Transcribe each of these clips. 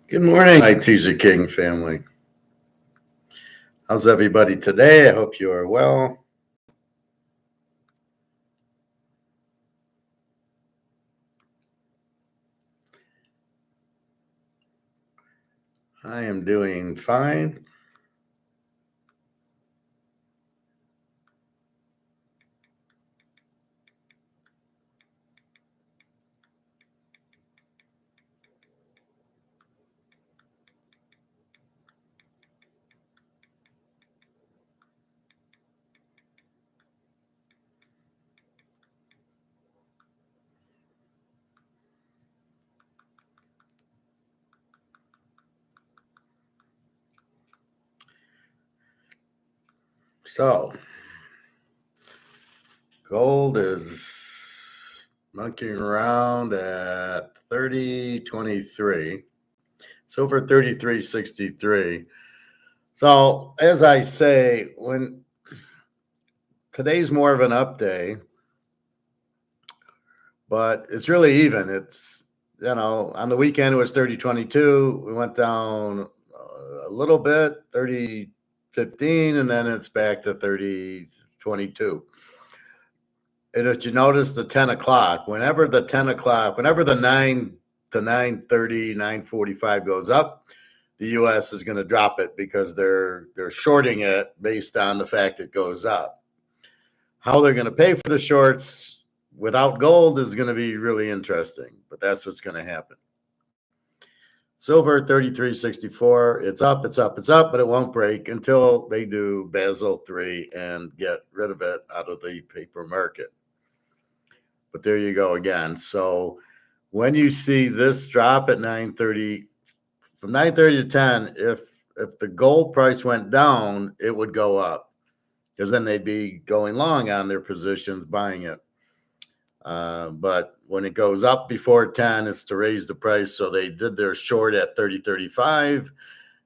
Good morning, my Teaserking family. How's everybody today? I hope you are well. I am doing fine. So, gold is monkeying around at 30.23. It's over 33.63. So, as I say, when today's more of an up day, but it's really even. It's, on the weekend it was 30.22. We went down a little bit, 30.15, and then it's back to 30.22. And if you notice the 10 o'clock, whenever the 9 to 9:30, 9:45 goes up, the US is going to drop it because they're shorting it based on the fact it goes up. How they're going to pay for the shorts without gold is going to be really interesting, but that's what's going to happen. Silver 33.64. It's up, it's up, it's up, but it won't break until they do Basel III and get rid of it out of the paper market. But there you go again. So when you see this drop at 9:30, from 9:30 to 10, if the gold price went down, it would go up because then they'd be going long on their positions, buying it. But when it goes up before 10, it's to raise the price. So they did their short at 30.35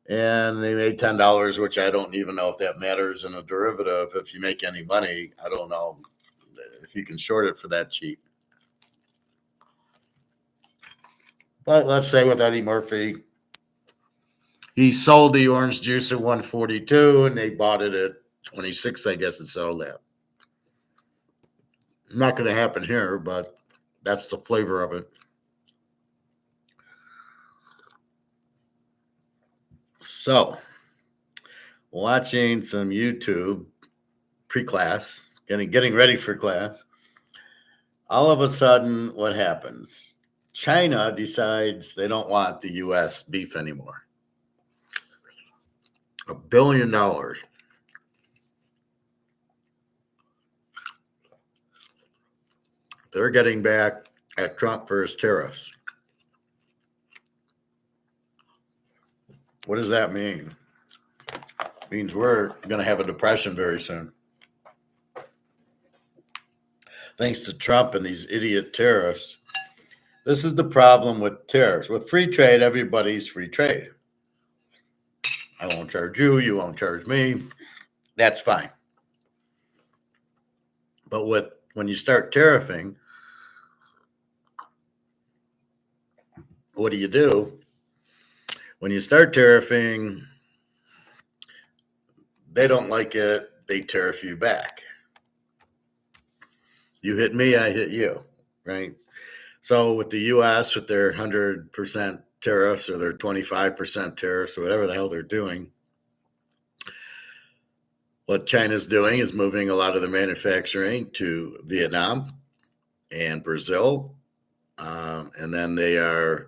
and they made $10, which I don't even know if that matters in a derivative. If you make any money, I don't know if you can short it for that cheap. But let's say with Eddie Murphy, he sold the orange juice at 142 and they bought it at 26, I guess, and sold that. Not going to happen here, but that's the flavor of it. So, watching some YouTube pre-class, getting ready for class. All of a sudden, what happens? China decides they don't want the U.S. beef anymore. $1 billion. They're getting back at Trump for his tariffs. What does that mean? It means we're going to have a depression very soon. Thanks to Trump and these idiot tariffs. This is the problem with tariffs. With free trade, everybody's free trade. I won't charge you, you won't charge me. That's fine. But when you start tariffing, what do? When you start tariffing, they don't like it, they tariff you back. You hit me, I hit you, right? So with the US, with their 100% tariffs or their 25% tariffs or whatever the hell they're doing, what China's doing is moving a lot of the manufacturing to Vietnam and Brazil. And then they're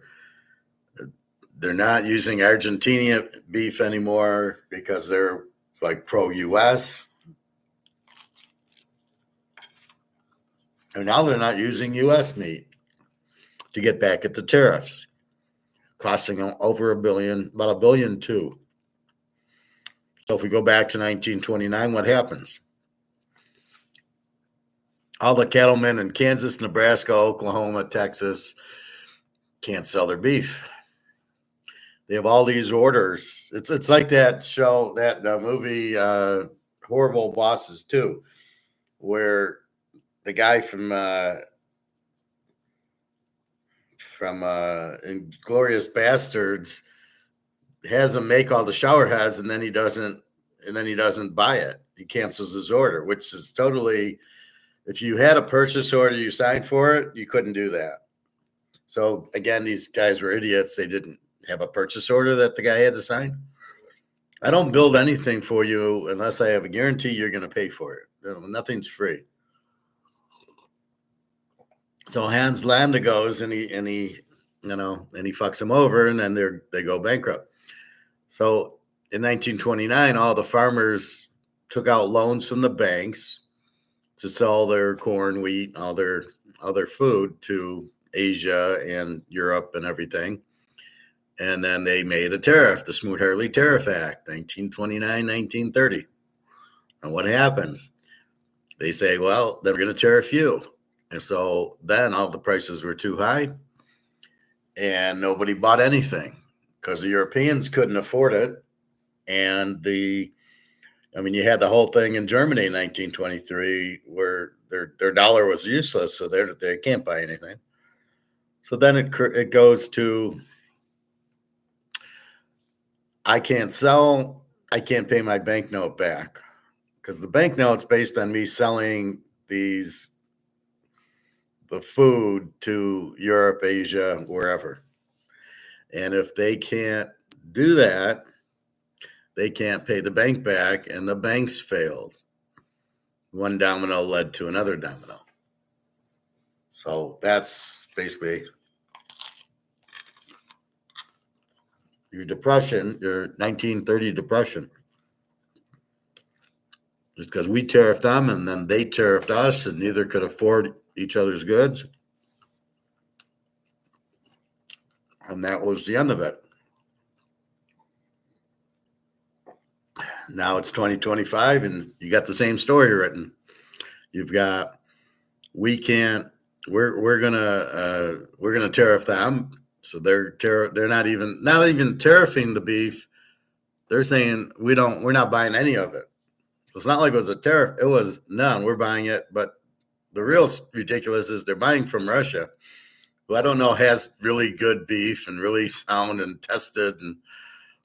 not using Argentina beef anymore because they're like pro-US. And now they're not using US meat to get back at the tariffs, costing them over $1 billion, about $1.2 billion. So if we go back to 1929, what happens? All the cattlemen in Kansas, Nebraska, Oklahoma, Texas can't sell their beef. They have all these orders. It's like that show, that movie, Horrible Bosses 2, where the guy from Inglorious Bastards has him make all the shower heads, and then he doesn't buy it. He cancels his order, which is totally, if you had a purchase order, you signed for it, you couldn't do that. So again, these guys were idiots. They didn't have a purchase order that the guy had to sign. I don't build anything for you unless I have a guarantee you're going to pay for it. Nothing's free. So Hans Landa goes and he fucks him over, and then they go bankrupt. So in 1929, all the farmers took out loans from the banks to sell their corn, wheat, all their food to Asia and Europe and everything. And then they made a tariff, the Smoot-Hawley Tariff Act, 1929, 1930. And what happens? They say, well, they're going to tariff you. And so then all the prices were too high and nobody bought anything because the Europeans couldn't afford it. And you had the whole thing in Germany in 1923 where their dollar was useless, so they can't buy anything. So then it goes to, I can't sell, I can't pay my banknote back because the banknote's based on me selling the food to Europe, Asia, wherever. And if they can't do that, they can't pay the bank back, and the banks failed. One domino led to another domino. So that's basically your depression, your 1930 depression. Just because we tariffed them and then they tariffed us and neither could afford each other's goods. And that was the end of it. Now it's 2025 and you got the same story written. You've got, we're gonna tariff them. So they're not even tariffing the beef. They're saying we're not buying any of it. It's not like it was a tariff. It was none. We're buying it. But the real ridiculous is they're buying from Russia, who I don't know has really good beef and really sound and tested and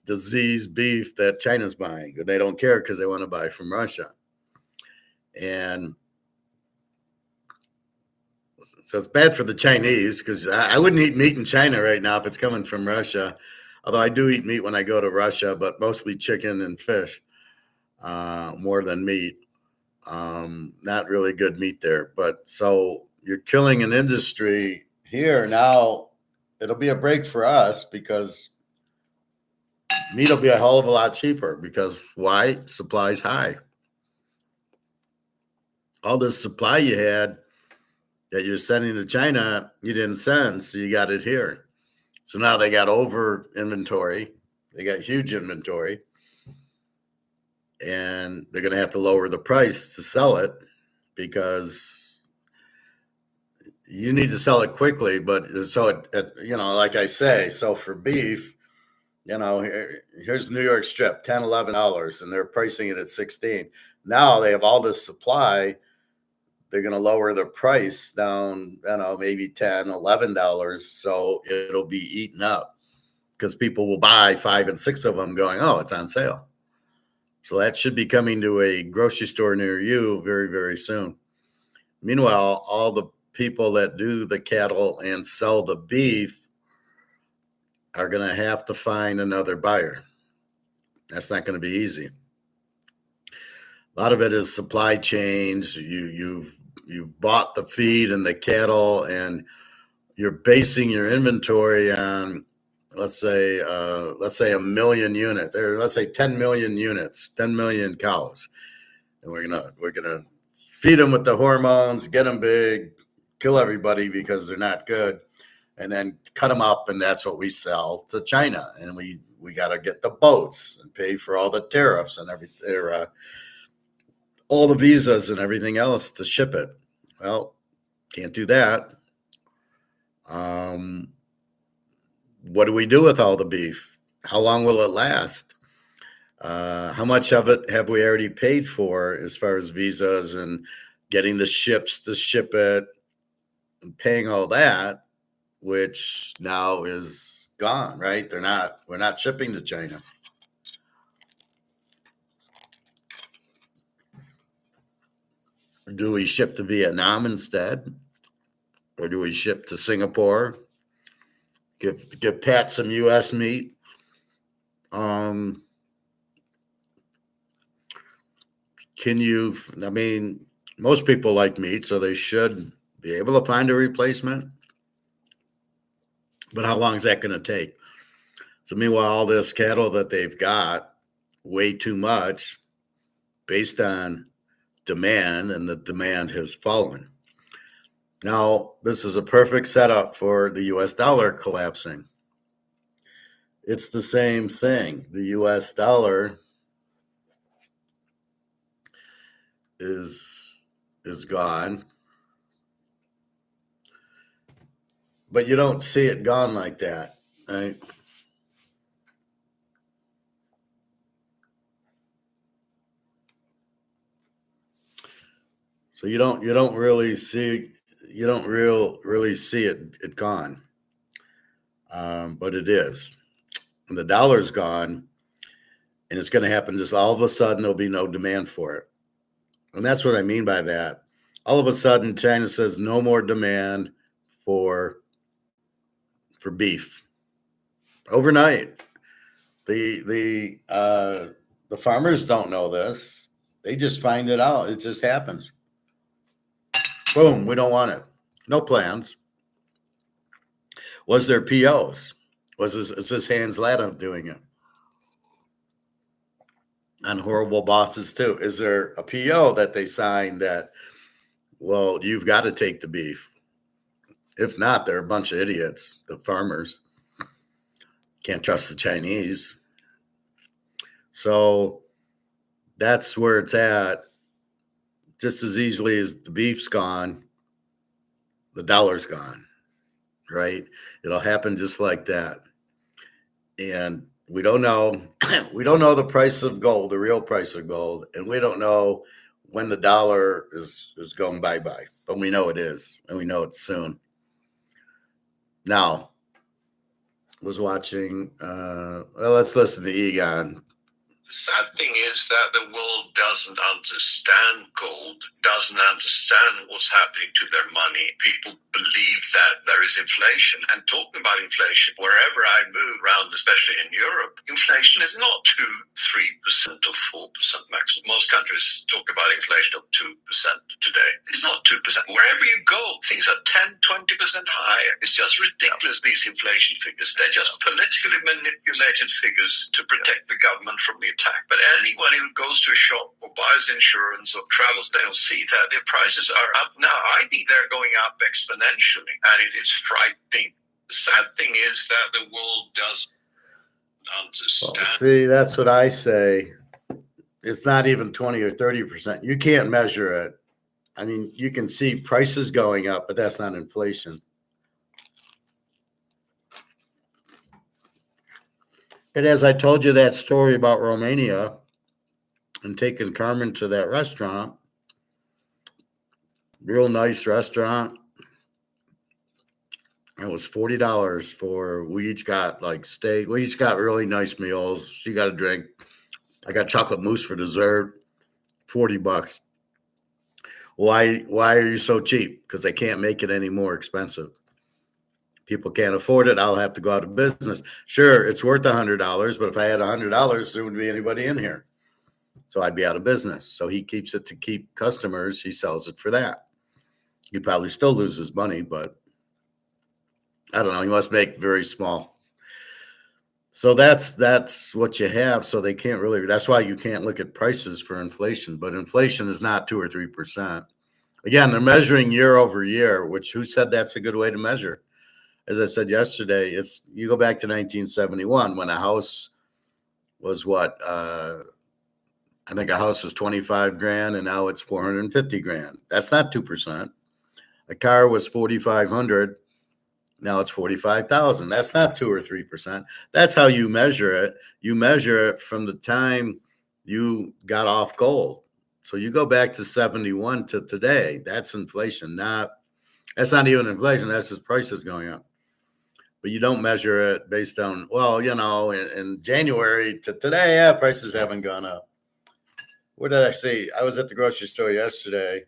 diseased beef that China's buying. They don't care because they want to buy from Russia. And so it's bad for the Chinese because I wouldn't eat meat in China right now if it's coming from Russia. Although I do eat meat when I go to Russia, but mostly chicken and fish. More than meat. Not really good meat there. But so you're killing an industry here. Now it'll be a break for us because meat will be a hell of a lot cheaper because why? Supply's high. All this supply you had that you're sending to China, you didn't send, so you got it here. So now they got over inventory. They got huge inventory. And they're going to have to lower the price to sell it because you need to sell it quickly. But so, like I say, so for beef, here's the New York strip, $10, $11, and they're pricing it at $16. Now they have all this supply. They're going to lower the price down, maybe $10, $11. So it'll be eaten up because people will buy 5 and 6 of them going, oh, it's on sale. So that should be coming to a grocery store near you very, very soon. Meanwhile, all the people that do the cattle and sell the beef are going to have to find another buyer. That's not going to be easy. A lot of it is supply chains. You've bought the feed and the cattle, and you're basing your inventory on, let's say 1 million units, or let's say 10 million units, 10 million cows, and we're gonna feed them with the hormones, get them big, kill everybody because they're not good, and then cut them up, and that's what we sell to China, and we got to get the boats and pay for all the tariffs and everything, all the visas and everything else to ship it. Well, can't do that. What do we do with all the beef? How long will it last? How much of it have we already paid for as far as visas and getting the ships to ship it and paying all that, which now is gone, right? We're not shipping to China. Do we ship to Vietnam instead? Or do we ship to Singapore? Give Pat some US meat. Can you, I mean, most people like meat, so they should be able to find a replacement. But how long is that going to take? So meanwhile, all this cattle that they've got, way too much based on demand, and the demand has fallen. Now, this is a perfect setup for the US dollar collapsing. It's the same thing. The US dollar is gone, but you don't see it gone like that, right? So you don't really see it gone, but it is, and the dollar's gone, and it's going to happen just all of a sudden. There'll be no demand for it, and that's what I mean by that. All of a sudden, China says no more demand for beef overnight. The farmers don't know this; they just find it out. It just happens. Boom, we don't want it. No plans. Was there POs? Is this Hans Latta doing it? On horrible bosses too. Is there a PO that they signed that, well, you've got to take the beef? If not, they're a bunch of idiots. The farmers can't trust the Chinese. So that's where it's at. Just as easily as the beef's gone, the dollar's gone, right? It'll happen just like that. And we don't know. We don't know the price of gold, the real price of gold, and we don't know when the dollar is going bye-bye. But we know it is, and we know it's soon. Now, was watching. Well, let's listen to Egon. The sad thing is that the world doesn't understand gold, doesn't understand what's happening to their money. People believe that there is inflation. And talking about inflation, wherever I move around, especially in Europe, inflation is not 2, 3% or 4% maximum. Most countries talk about inflation of 2% today. It's not 2%. Wherever you go, things are 10, 20% higher. It's just ridiculous, these inflation figures. They're just politically manipulated figures to protect the government from the attack. But anyone who goes to a shop or buys insurance or travels, they'll see that the prices are up now. I think they're going up exponentially, and it is frightening. The sad thing is that the world doesn't understand. Well, see, that's what I say. It's not even 20 or 30%. You can't measure it. I mean, you can see prices going up, but that's not inflation. And as I told you that story about Romania and taking Carmen to that restaurant, real nice restaurant. It was $40 for, we each got like steak. We each got really nice meals. She got a drink. I got chocolate mousse for dessert. $40. Why are you so cheap? Because they can't make it any more expensive. People can't afford it. I'll have to go out of business. Sure, it's worth $100, but if I had $100, there wouldn't be anybody in here. So I'd be out of business. So he keeps it to keep customers. He sells it for that. He probably still loses money, but I don't know. He must make very small. So that's what you have. So they can't really, that's why you can't look at prices for inflation, but inflation is not 2 or 3%. Again, they're measuring year over year, which who said that's a good way to measure? As I said yesterday, it's, you go back to 1971 when a house was what, I think a house was 25 grand and now it's 450 grand. That's not 2%. A car was 4,500. Now it's 45,000. That's not 2 or 3%. That's how you measure it. You measure it from the time you got off gold. So you go back to 71 to today. That's inflation. That's not even inflation. That's just prices going up. but you don't measure it based on, well, in January to today, prices haven't gone up. What did I see? I was at the grocery store yesterday,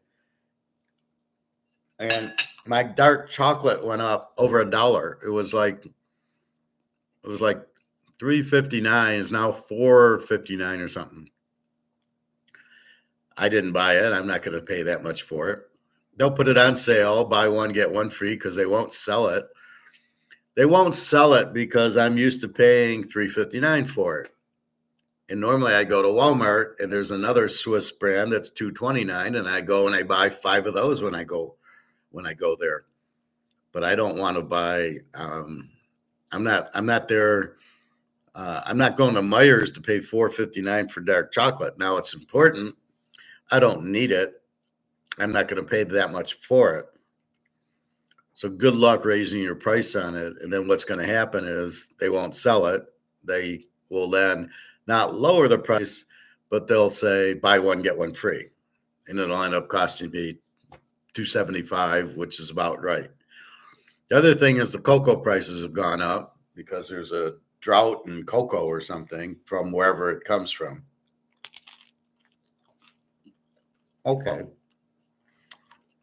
and my dark chocolate went up over $1. It was like $3.59. It's now $4.59 or something. I didn't buy it. I'm not going to pay that much for it. They'll put it on sale, buy one, get one free, because they won't sell it. They won't sell it because I'm used to paying $3.59 for it. And normally I go to Walmart and there's another Swiss brand that's $2.29, and I go and I buy 5 of those when I go there. But I don't want to buy. I'm not there. I'm not going to Meijer's to pay $4.59 for dark chocolate. Now it's important. I don't need it. I'm not going to pay that much for it. So good luck raising your price on it. And then what's going to happen is they won't sell it. They will then not lower the price, but they'll say buy one, get one free. And it'll end up costing me $2.75, which is about right. The other thing is the cocoa prices have gone up because there's a drought in cocoa or something from wherever it comes from. Okay.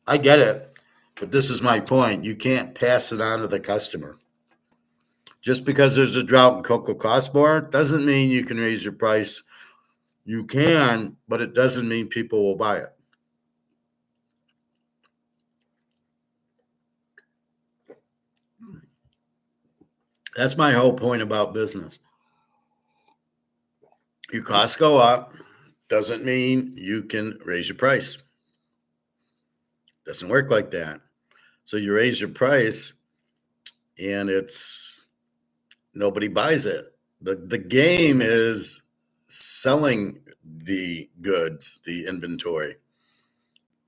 I get it, but this is my point. You can't pass it on to the customer. Just because there's a drought and cocoa costs more doesn't mean you can raise your price. You can, but it doesn't mean people will buy it. That's my whole point about business. Your costs go up, doesn't mean you can raise your price. Doesn't work like that. So you raise your price and nobody buys it. The game is selling the goods, the inventory,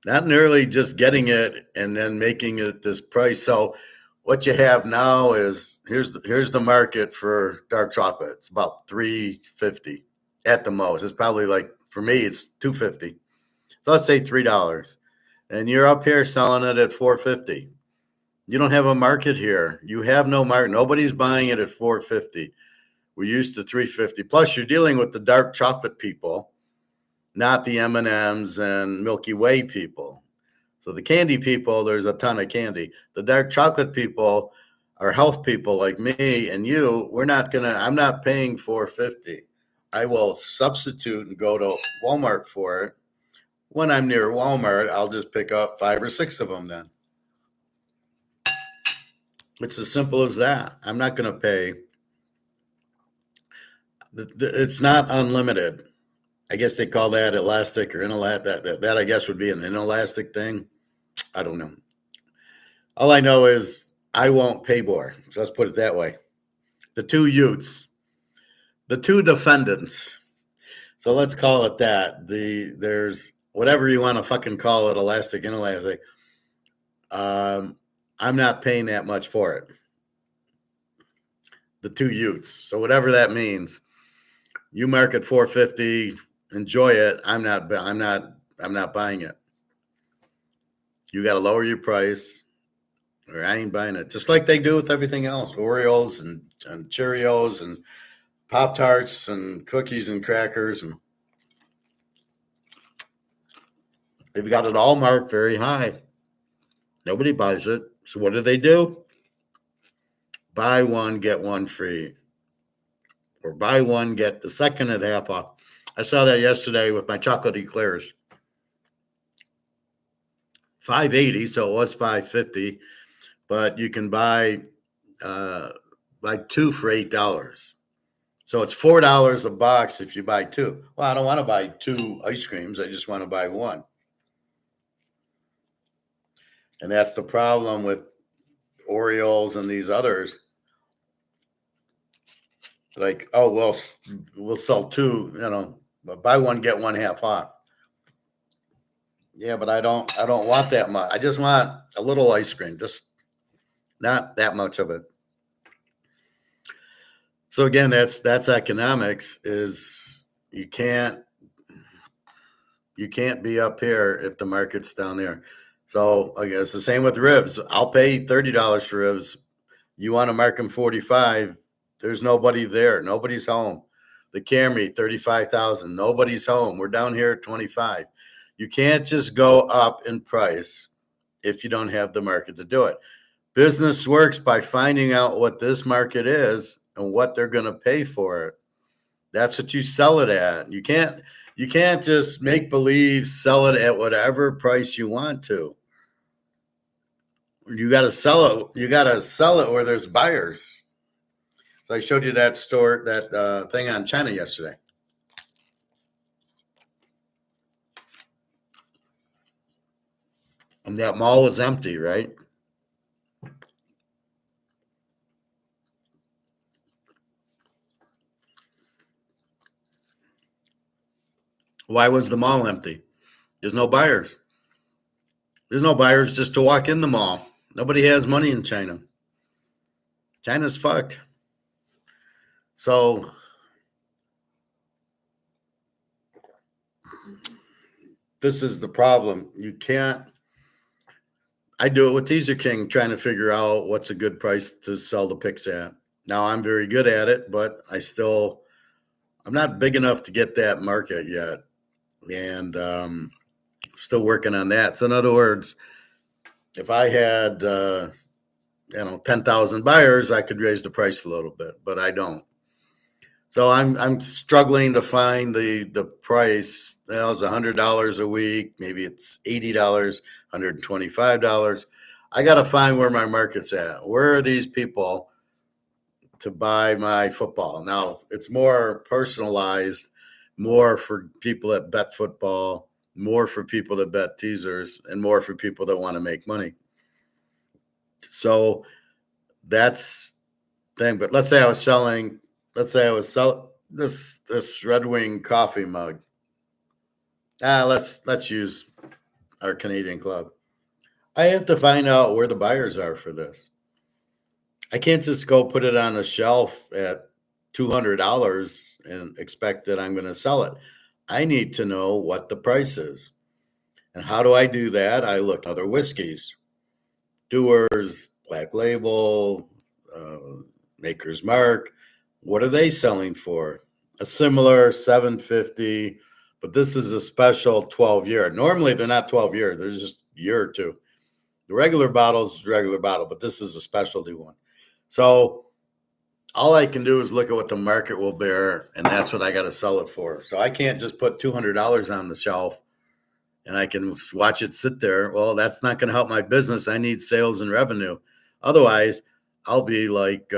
not merely just getting it and then making it this price. So what you have now is here's the market for dark chocolate. It's about $3.50 at the most. It's probably like, for me, it's $2.50. So let's say $3. And you're up here selling it at $4.50. You don't have a market here. You have no market. Nobody's buying it at $4.50. We're used to $3.50. Plus, you're dealing with the dark chocolate people, not the M&Ms and Milky Way people. So the candy people, there's a ton of candy. The dark chocolate people are health people like me and you. I'm not paying $4.50. I will substitute and go to Walmart for it. When I'm near Walmart, I'll just pick up 5 or 6 of them then. It's as simple as that. I'm not going to pay. It's not unlimited. I guess they call that elastic or inelastic. That I guess would be an inelastic thing. I don't know. All I know is I won't pay more. So let's put it that way. The 2 Utes, the 2 defendants. So let's call it that. There's whatever you want to fucking call it, elastic, inelastic. I'm not paying that much for it. The 2 Utes. So whatever that means, you market $4.50, enjoy it. I'm not buying it. You got to lower your price, or I ain't buying it. Just like they do with everything else, Oreos and Cheerios and Pop-Tarts and cookies and crackers, and they've got it all marked very high. Nobody buys it. So what do? Buy one, get one free. Or buy one, get the second at half off. I saw that yesterday with my chocolate eclairs. $5.80, so it was $5.50, but you can buy 2 for $8. So it's $4 a box if you buy 2. Well, I don't want to buy 2 ice creams. I just want to buy 1. And that's the problem with Oreos and these others. Like, oh, well, we'll sell 2, buy one, get one half off. Yeah, but I don't want that much. I just want a little ice cream, just not that much of it. So again, that's economics. Is you can't be up here if the market's down there. So I guess the same with ribs. I'll pay $30 for ribs, You want to mark them 45. There's nobody there. Nobody's home. The Camry, 35,000. Nobody's home. We're down here at 25. You can't just go up in price if you don't have the market to do it. Business works by finding out what this market is and what they're going to pay for it. That's what you sell it at. You can't just make believe sell it at whatever price you want to. You got to sell it. You got to sell it where there's buyers. So I showed you that store, that thing on China yesterday. And that mall was empty, right? Why was the mall empty? There's no buyers. There's no buyers just to walk in the mall. Nobody has money in China. China's fucked. So this is the problem. You can't. I do it with Teaserking, trying to figure out what's a good price to sell the picks at. Now I'm very good at it, but I'm not big enough to get that market yet, and still working on that. So in other words, if I had 10,000 buyers, I could raise the price a little bit, but I don't. So I'm struggling to find the price. Well, it's $100 a week. Maybe it's $80, $125. I got to find where my market's at. Where are these people to buy my football? Now, it's more personalized, more for people that bet football, more for people that bet teasers, and more for people that want to make money. So that's the thing. But let's say I was selling this Red Wing coffee mug. Let's use our Canadian club. I have to find out where the buyers are for this. I can't just go put it on the shelf at $200 and expect that I'm going to sell it. I need to know what the price is. And how do I do that? I look at other whiskeys, Dewar's, Black Label, Maker's Mark. What are they selling for? A similar $750, but this is a special 12-year. Normally, they're not 12 years. They're just a year or two. The regular bottle is regular bottle, but this is a specialty one. So all I can do is look at what the market will bear, and that's what I got to sell it for. So I can't just put $200 on the shelf and I can watch it sit there. Well, that's not going to help my business. I need sales and revenue. Otherwise, I'll be like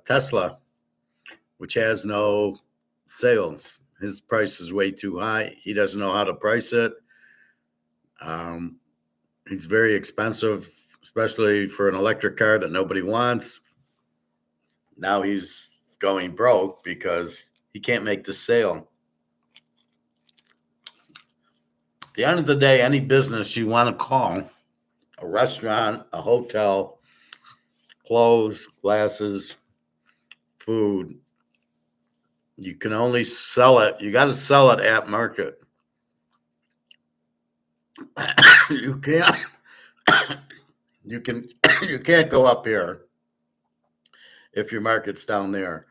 Tesla, which has no sales. His price is way too high. He doesn't know how to price it. He's very expensive, especially for an electric car that nobody wants. Now he's going broke because he can't make the sale. At the end of the day, any business you want to call, a restaurant, a hotel, clothes, glasses, food, you can only sell it. You got to sell it at market. You can't. You can't go up here if your market's down there.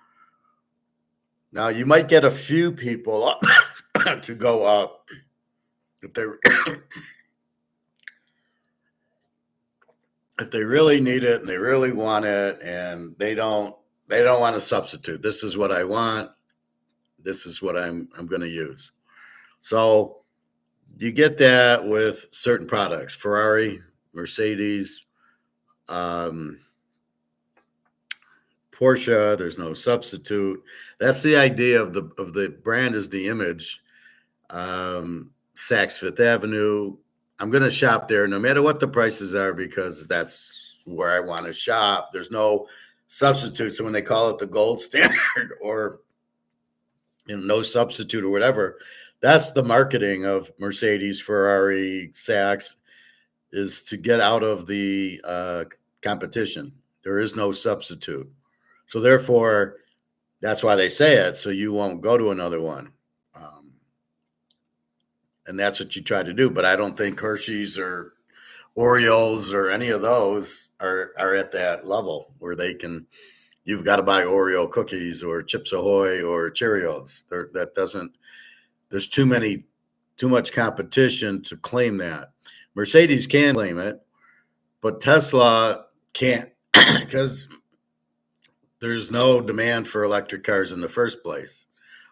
Now you might get a few people to go up if they really need it and they really want it, and they don't want to substitute. This is what I want. This is what I'm going to use. So you get that with certain products, Ferrari, Mercedes, Porsche. There's no substitute. That's the idea of the brand, is the image. Saks Fifth Avenue. I'm going to shop there no matter what the prices are, because that's where I want to shop. There's no substitute. So when they call it the gold standard or no substitute or whatever, that's the marketing of Mercedes, Ferrari, Saks, is to get out of the competition. There is no substitute. So therefore, that's why they say it, so you won't go to another one. And that's what you try to do. But I don't think Hershey's or Oreos or any of those are at that level where they can. You've got to buy Oreo cookies or Chips Ahoy or Cheerios. That doesn't. There's too much competition to claim that. Mercedes can claim it, but Tesla can't because there's no demand for electric cars in the first place.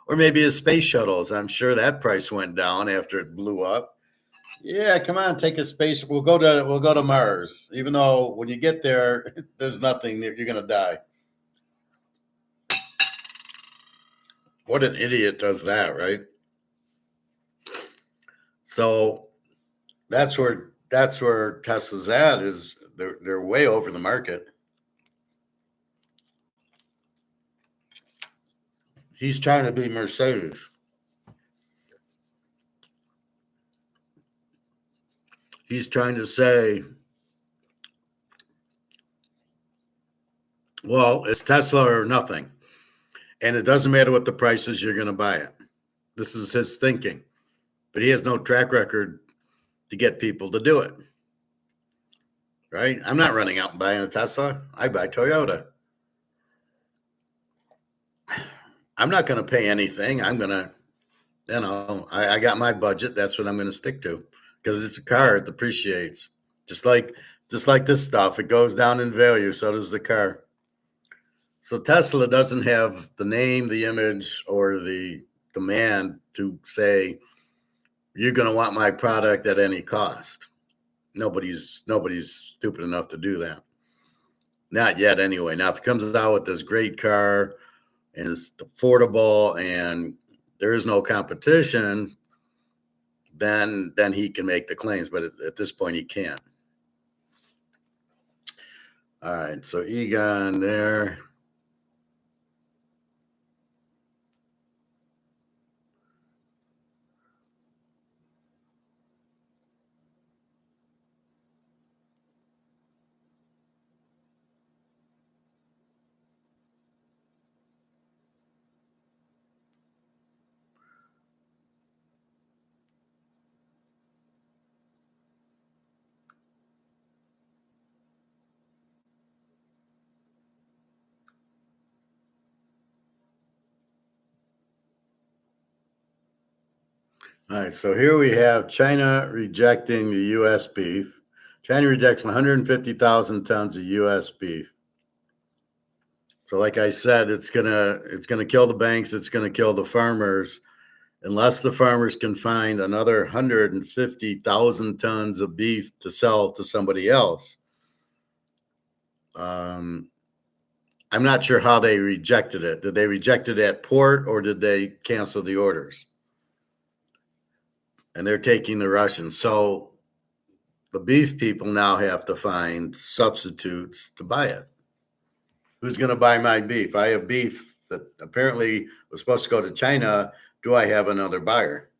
Or maybe the space shuttles. I'm sure that price went down after it blew up. Yeah, come on, take a space. We'll go to Mars. Even though when you get there, there's nothing there. You're gonna die. What an idiot does that, right? So that's where Tesla's at. Is they're way over the market. He's trying to be Mercedes. He's trying to say, well, it's Tesla or nothing. And it doesn't matter what the price is, you're going to buy it. This is his thinking. But he has no track record to get people to do it. Right? I'm not running out and buying a Tesla. I buy Toyota. I'm not going to pay anything. I'm going to, I got my budget. That's what I'm going to stick to because it's a car. It depreciates. Just like this stuff. It goes down in value. So does the car. So Tesla doesn't have the name, the image, or the demand to say, you're going to want my product at any cost. Nobody's stupid enough to do that. Not yet, anyway. Now, if it comes out with this great car and it's affordable and there is no competition, then he can make the claims. But at this point, he can't. All right, so Egon there. All right, so here we have China rejecting the U.S. beef. China rejects 150,000 tons of U.S. beef. So, like I said, it's gonna kill the banks. It's gonna kill the farmers, unless the farmers can find another 150,000 tons of beef to sell to somebody else. I'm not sure how they rejected it. Did they reject it at port or did they cancel the orders? And they're taking the Russians. So the beef people now have to find substitutes to buy it. Who's going to buy my beef? I have beef that apparently was supposed to go to China. Do I have another buyer?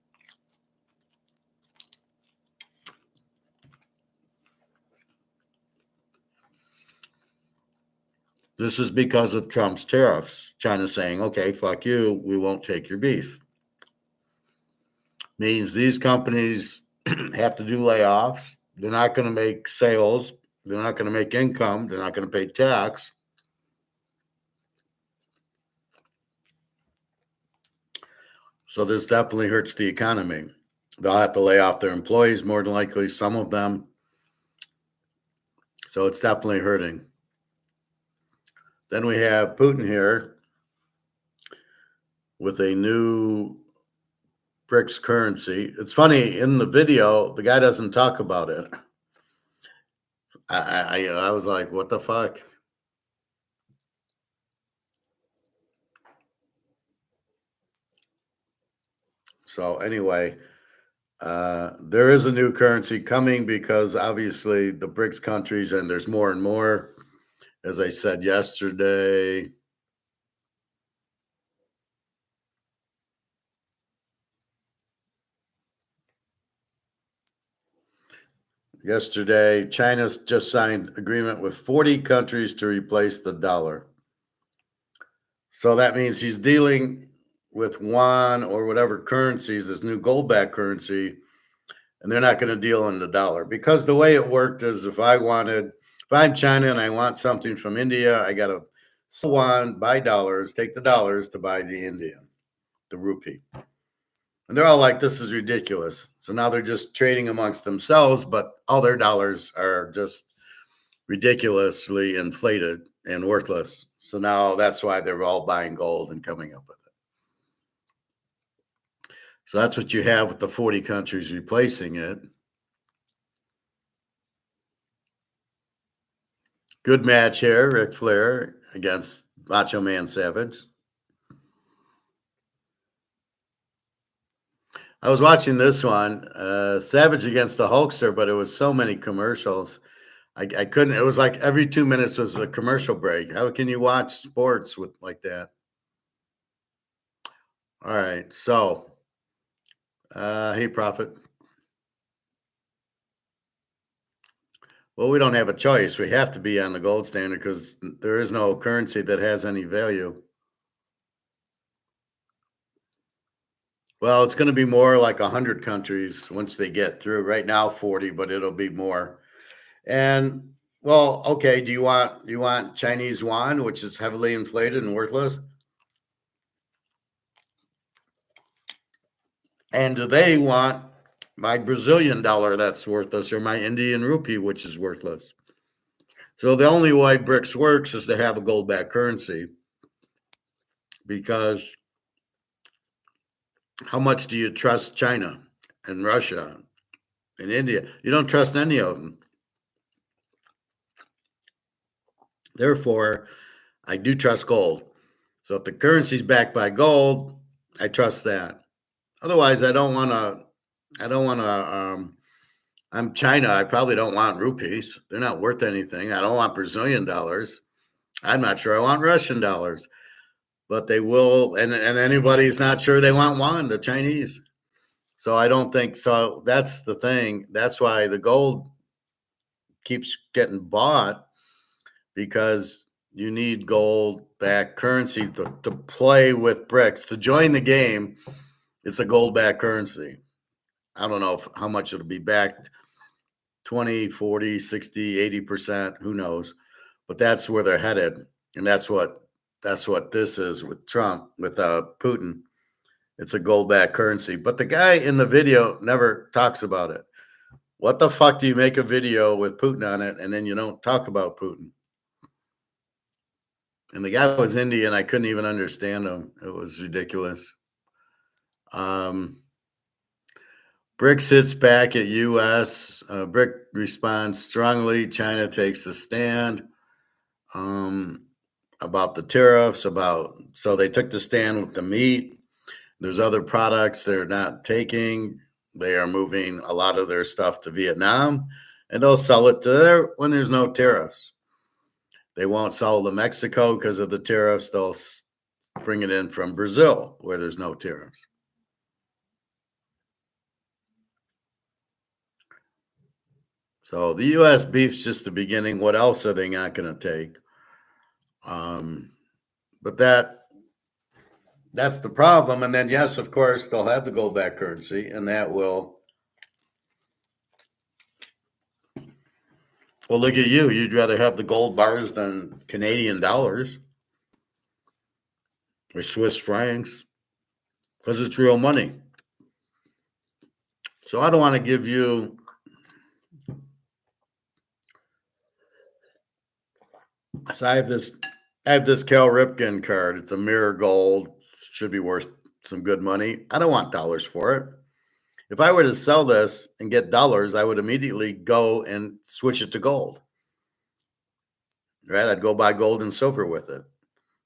This is because of Trump's tariffs. China's saying, okay, fuck you. We won't take your beef. Means these companies have to do layoffs. They're not going to make sales. They're not going to make income. They're not going to pay tax. So this definitely hurts the economy. They'll have to lay off their employees, more than likely, some of them. So it's definitely hurting. Then we have Putin here with a new BRICS currency. It's funny, in the video, the guy doesn't talk about it. I was like, what the fuck? So anyway, there is a new currency coming because obviously the BRICS countries, and there's more and more, as I said yesterday. Yesterday, China's just signed agreement with 40 countries to replace the dollar. So that means he's dealing with yuan or whatever currencies, this new gold-backed currency, and they're not going to deal in the dollar, because the way it worked is if I'm China and I want something from India, I got to sell one, buy dollars, take the dollars to buy the Indian, the rupee. And they're all like, this is ridiculous. So now they're just trading amongst themselves, but all their dollars are just ridiculously inflated and worthless. So now that's why they're all buying gold and coming up with it. So that's what you have with the 40 countries replacing it. Good match here, Ric Flair against Macho Man Savage. I was watching this one, Savage against the Hulkster, but it was so many commercials. I couldn't. It was like every 2 minutes was a commercial break. How can you watch sports with like that? All right, so hey, Prophet. Well, we don't have a choice. We have to be on the gold standard because there is no currency that has any value. Well, it's going to be more like 100 countries once they get through. Right now, 40, but it'll be more. And well, okay. Do you want Chinese yuan, which is heavily inflated and worthless? And do they want my Brazilian dollar that's worthless, or my Indian rupee, which is worthless? So the only way BRICS works is to have a gold-backed currency, because how much do you trust China and Russia and India? You don't trust any of them. Therefore, I do trust gold. So if the currency is backed by gold, I trust that. Otherwise, I don't want to. I'm China. I probably don't want rupees. They're not worth anything. I don't want Brazilian dollars. I'm not sure I want Russian dollars, but they will. And anybody's not sure they want yuan, the Chinese. So I don't think so. That's the thing. That's why the gold keeps getting bought, because you need gold-backed currency to play with BRICS. To join the game, it's a gold-backed currency. I don't know how much it'll be backed, 20, 40, 60, 80%, who knows? But that's where they're headed. And that's what this is with Trump, with Putin. It's a gold-backed currency. But the guy in the video never talks about it. What the fuck do you make a video with Putin on it and then you don't talk about Putin? And the guy was Indian. I couldn't even understand him. It was ridiculous. BRICS hits back at U.S. BRIC responds strongly. China takes a stand about the tariffs. So they took the stand with the meat. There's other products they're not taking. They are moving a lot of their stuff to Vietnam, and they'll sell it to there when there's no tariffs. They won't sell to Mexico because of the tariffs. They'll bring it in from Brazil where there's no tariffs. So the U.S. beef's just the beginning. What else are they not going to take? But that's the problem. And then, yes, of course, they'll have the gold-backed currency, and that will. Well, look at you. You'd rather have the gold bars than Canadian dollars or Swiss francs because it's real money. So I don't want to give you. So I have this Cal Ripken card. It's a mirror gold. Should be worth some good money. I don't want dollars for it. If I were to sell this and get dollars, I would immediately go and switch it to gold. Right? I'd go buy gold and silver with it.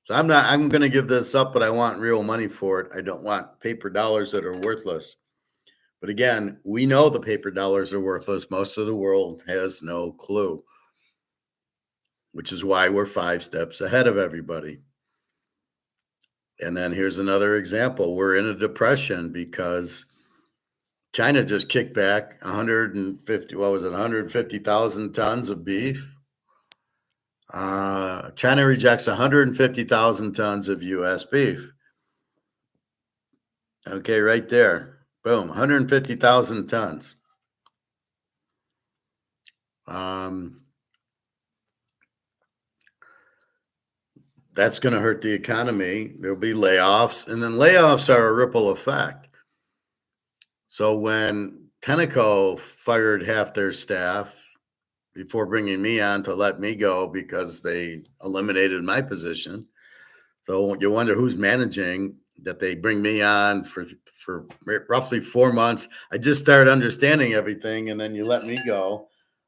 So I'm going to give this up, but I want real money for it. I don't want paper dollars that are worthless. But again, we know the paper dollars are worthless. Most of the world has no clue, which is why we're 5 steps ahead of everybody. And then here's another example. We're in a depression because China just kicked back 150,000 tons of beef. China rejects 150,000 tons of U.S. beef. Okay, right there. Boom, 150,000 tons. That's going to hurt the economy. There'll be layoffs, and then layoffs are a ripple effect. So when Tenneco fired half their staff before bringing me on to let me go because they eliminated my position. So you wonder who's managing that they bring me on for roughly 4 months. I just started understanding everything, and then you let me go.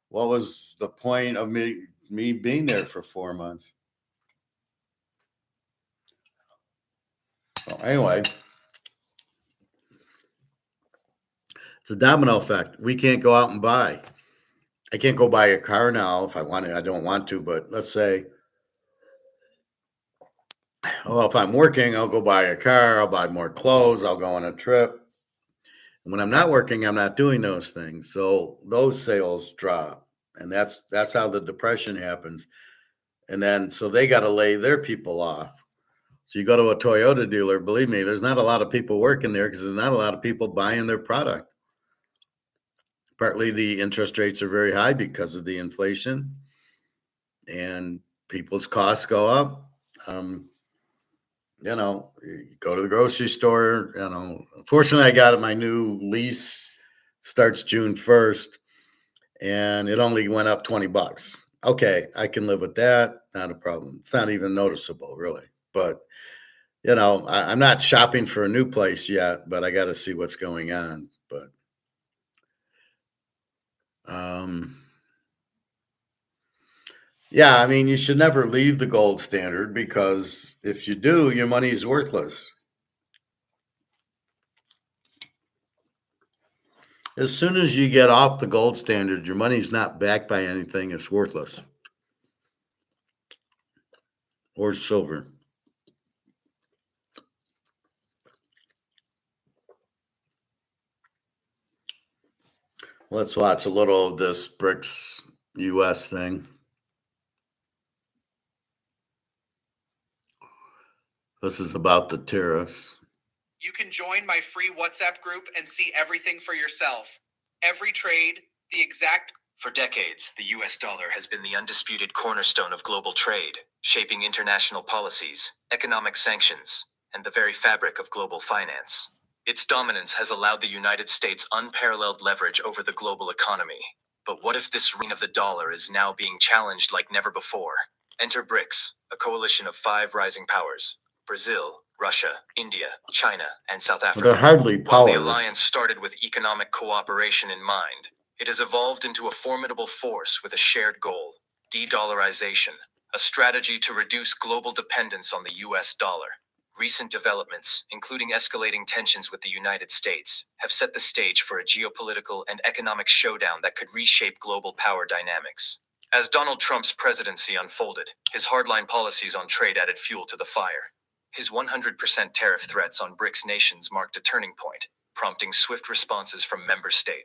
What was the point of me being there for 4 months? So anyway, it's a domino effect. We can't go out and buy. I can't go buy a car now if I want to. I don't want to, but let's say, well, if I'm working, I'll go buy a car, I'll buy more clothes, I'll go on a trip. And when I'm not working, I'm not doing those things. So those sales drop. And that's how the depression happens. And then so they got to lay their people off. So you go to a Toyota dealer, believe me, there's not a lot of people working there because there's not a lot of people buying their product. Partly the interest rates are very high because of the inflation and people's costs go up. You go to the grocery store, fortunately I got my new lease starts June 1st and it only went up $20. Okay, I can live with that. Not a problem. It's not even noticeable really, but I'm not shopping for a new place yet, but I got to see what's going on. But, yeah, I mean, you should never leave the gold standard because if you do, your money is worthless. As soon as you get off the gold standard, your money's not backed by anything. It's worthless. Or silver. Let's watch a little of this BRICS US thing. This is about the tariffs. You can join my free WhatsApp group and see everything for yourself. Every trade, the exact. For decades, the US dollar has been the undisputed cornerstone of global trade, shaping international policies, economic sanctions, and the very fabric of global finance. Its dominance has allowed the United States unparalleled leverage over the global economy. But what if this reign of the dollar is now being challenged like never before? Enter BRICS, a coalition of 5 rising powers: Brazil, Russia, India, China, and South Africa. They're hardly powers. While the alliance started with economic cooperation in mind, it has evolved into a formidable force with a shared goal: de-dollarization, a strategy to reduce global dependence on the US dollar. Recent developments, including escalating tensions with the United States, have set the stage for a geopolitical and economic showdown that could reshape global power dynamics. As Donald Trump's presidency unfolded, his hardline policies on trade added fuel to the fire. His 100% tariff threats on BRICS nations marked a turning point, prompting swift responses from member states.